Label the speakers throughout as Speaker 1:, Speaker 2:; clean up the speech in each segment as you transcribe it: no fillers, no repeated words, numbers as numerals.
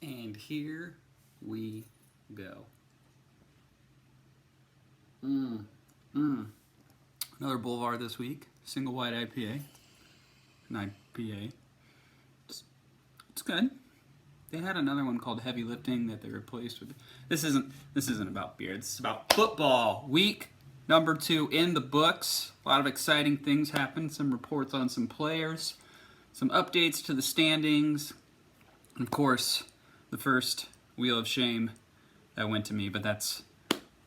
Speaker 1: And here we go. Another Boulevard this week. Single white IPA. An IPA. It's good. They had another one called Heavy Lifting that they replaced with. This isn't about beer. This is about football. Week number 2 in the books. A lot of exciting things happened. Some reports on some players. Some updates to the standings. And of course, the first Wheel of Shame that went to me, but that's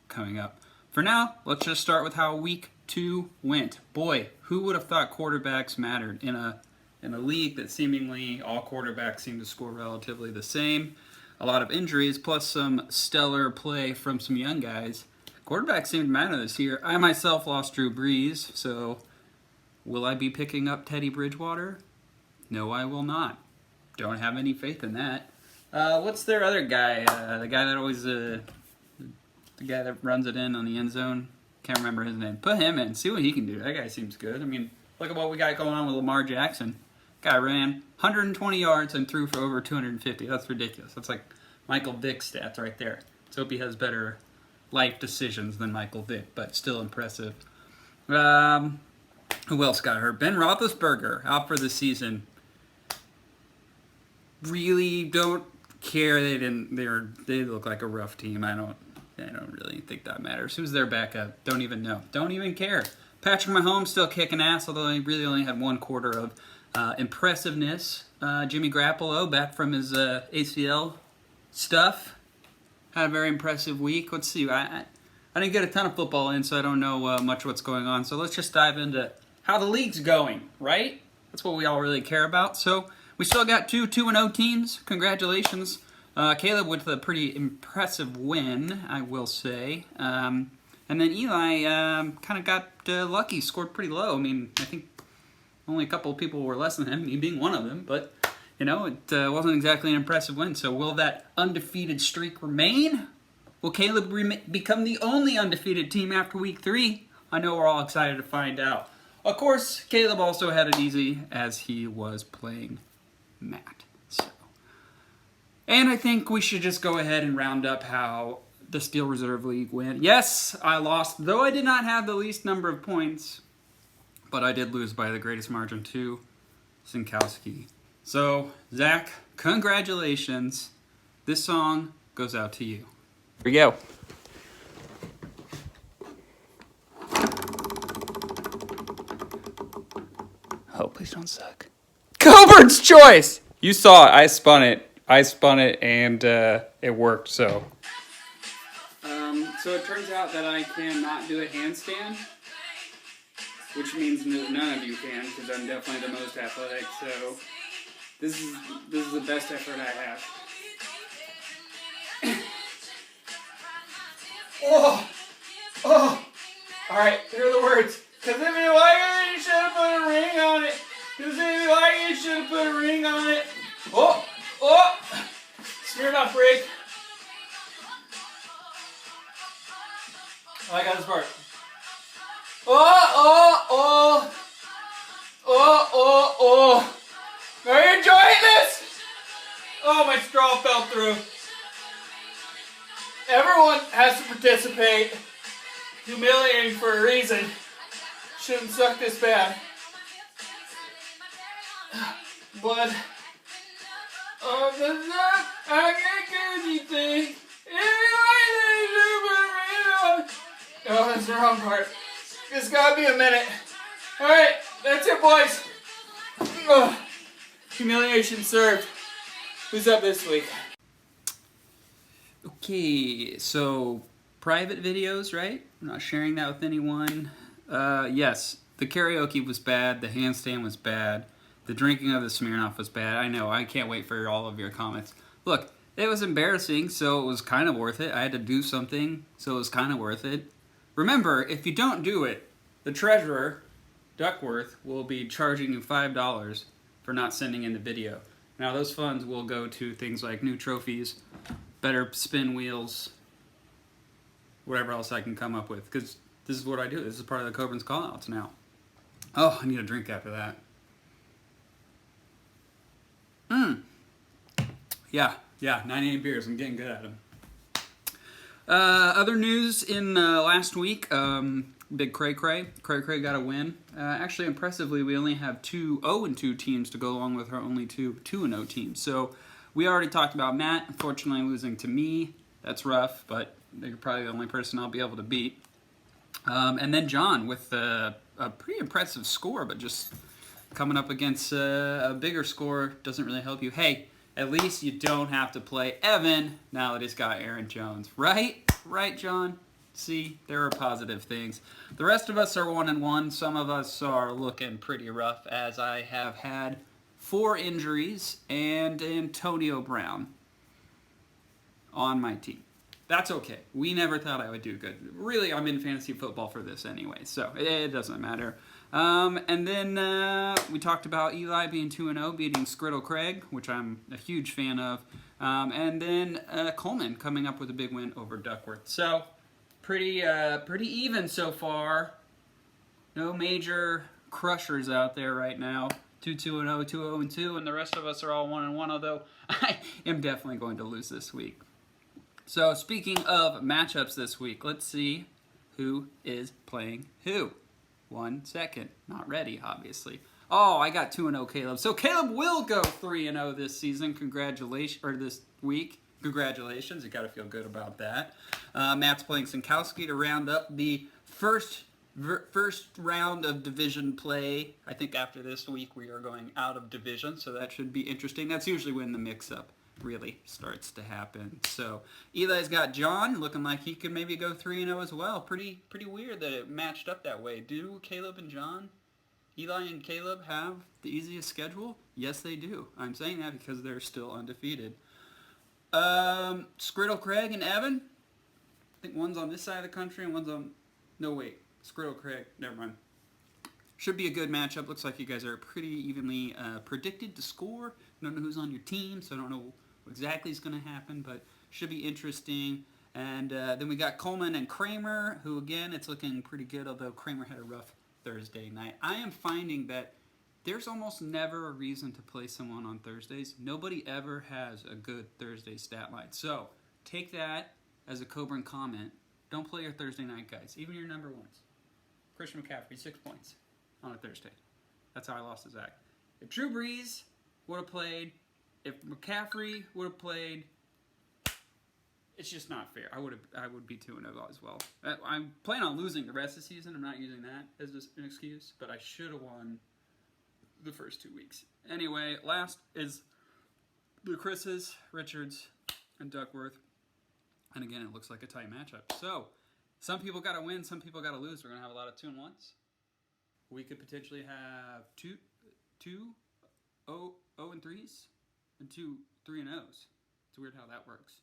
Speaker 1: coming up. For now, let's just start with how week 2 went. Boy, who would have thought quarterbacks mattered in a league that seemingly all quarterbacks seem to score relatively the same. A lot of injuries, plus some stellar play from some young guys. Quarterbacks seem to matter this year. I myself lost Drew Brees, so will I be picking up Teddy Bridgewater? No, I will not. Don't have any faith in that. What's their other guy? The guy that always, the guy that runs it in on the end zone. Can't remember his name. Put him in. See what he can do. That guy seems good. I mean, look at what we got going on with Lamar Jackson. Guy ran 120 yards and threw for over 250. That's ridiculous. That's like Michael Vick stats right there. Let's hope he has better life decisions than Michael Vick, but still impressive. Who else got hurt? Ben Roethlisberger out for the season. Really don't care. They look like a rough team. I don't really think that matters. Who's their backup? Don't even know. Don't even care. Patrick Mahomes still kicking ass, although he really only had one quarter of impressiveness. Jimmy Garoppolo back from his ACL stuff. Had a very impressive week. Let's see. I didn't get a ton of football in, so I don't know much what's going on. So let's just dive into how the league's going, right? That's what we all really care about. So we still got 2-0 teams. Congratulations. Caleb with a pretty impressive win, I will say. And then Eli kind of got lucky, scored pretty low. I mean, I think only a couple of people were less than him, me being one of them. But, it wasn't exactly an impressive win. So will that undefeated streak remain? Will Caleb become the only undefeated team after week 3? I know we're all excited to find out. Of course, Caleb also had it easy as he was playing Matt. And I think we should just go ahead and round up how the Steel Reserve League went. Yes, I lost, though I did not have the least number of points, but I did lose by the greatest margin to Sinkowski. So, Zach, congratulations. This song goes out to you. Here we go. Oh, please don't suck. Coburn's Choice! You saw it. I spun it, and it worked, so. So it turns out that I cannot do a handstand, which means none of you can, because I'm definitely the most athletic, so this is the best effort I have. Oh! Alright, here are the words. Because if you like it, you should have put a ring on it. Because if you like it, you should have put a ring on it. Oh! Smeared off break. I got this part. Oh! Are you enjoying this? Oh, my straw fell through. Everyone has to participate. Humiliating for a reason. Shouldn't suck this bad. But I can't get anything. Oh, that's the wrong part. It's gotta be a minute. Alright, that's it, boys. Humiliation served. Who's up this week? Okay, so private videos, right? I'm not sharing that with anyone. Yes, the karaoke was bad. The handstand was bad. The drinking of the Smirnoff was bad. I know. I can't wait for all of your comments. Look, it was embarrassing, so it was kind of worth it. I had to do something, so it was kind of worth it. Remember, if you don't do it, the treasurer, Duckworth, will be charging you $5 for not sending in the video. Now, those funds will go to things like new trophies, better spin wheels, whatever else I can come up with, because this is what I do. This is part of the Coburn's Callouts now. Oh, I need a drink after that. Yeah, 98 beers. I'm getting good at them. Other news in last week, big Cray got a win. Actually, impressively, we only have two 0-2 teams to go along with our only two 2-0 teams. So we already talked about Matt, unfortunately losing to me. That's rough, but you're probably the only person I'll be able to beat. And then John with a pretty impressive score, but just coming up against a bigger score doesn't really help you. Hey, at least you don't have to play Evan now that he's got Aaron Jones. Right? Right, John? See, there are positive things. The rest of us are 1-1. Some of us are looking pretty rough, as I have had 4 injuries and Antonio Brown on my team. That's okay. We never thought I would do good. Really, I'm in fantasy football for this anyway, so it doesn't matter. And then we talked about Eli being 2-0, beating Skriddle Craig, which I'm a huge fan of. And then Coleman coming up with a big win over Duckworth. So pretty even so far. No major crushers out there right now. 2-2-0, 2-0-2, and the rest of us are all 1-1, although I am definitely going to lose this week. So speaking of matchups this week, let's see who is playing who. 1 second. Not ready, obviously. Oh, I got 2-0 Caleb. So Caleb will go 3-0 this season. Congratulations, or this week. Congratulations. You got to feel good about that. Matt's playing Sinkowski to round up the first round of division play. I think after this week we are going out of division, so that should be interesting. That's usually when the mix-up really starts to happen. So Eli's got John looking like he could maybe go 3-0 as well. Pretty weird that it matched up that way. Do Caleb and John, Eli and Caleb have the easiest schedule? Yes, they do. I'm saying that because they're still undefeated. Skriddle Craig and Evan, I think one's on this side of the country and one's on, no wait, Skriddle Craig, never mind. Should be a good matchup. Looks like you guys are pretty evenly predicted to score. I don't know who's on your team, so I don't know what exactly is going to happen, but should be interesting. And then we got Coleman and Kramer, who again, it's looking pretty good, although Kramer had a rough Thursday night. I am finding that there's almost never a reason to play someone on Thursdays. Nobody ever has a good Thursday stat line. So take that as a Coburn comment. Don't play your Thursday night guys, even your number ones. Christian McCaffrey, 6 points on a Thursday. That's how I lost to Zach. If Drew Brees would have played, if McCaffrey would have played, it's just not fair. I would be 2-0 as well. I'm planning on losing the rest of the season. I'm not using that as an excuse, but I should have won the first 2 weeks. Anyway, last is the Chris's, Richards, and Duckworth. And again, it looks like a tight matchup. So, some people got to win, some people got to lose. We're going to have a lot of 2-1s. We could potentially have two 0-3s and 2 3-0s. It's weird how that works.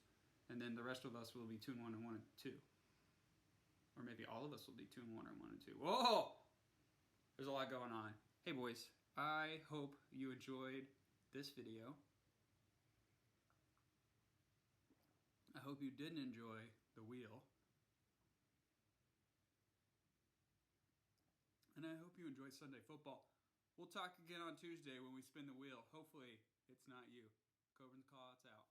Speaker 1: And then the rest of us will be 2-1 and 1-2. Or maybe all of us will be 2-1 or 1-2. Whoa! There's a lot going on. Hey boys, I hope you enjoyed this video. I hope you didn't enjoy the wheel. And I hope you enjoy Sunday football. We'll talk again on Tuesday when we spin the wheel. Hopefully, it's not you. Coburn's Callouts out.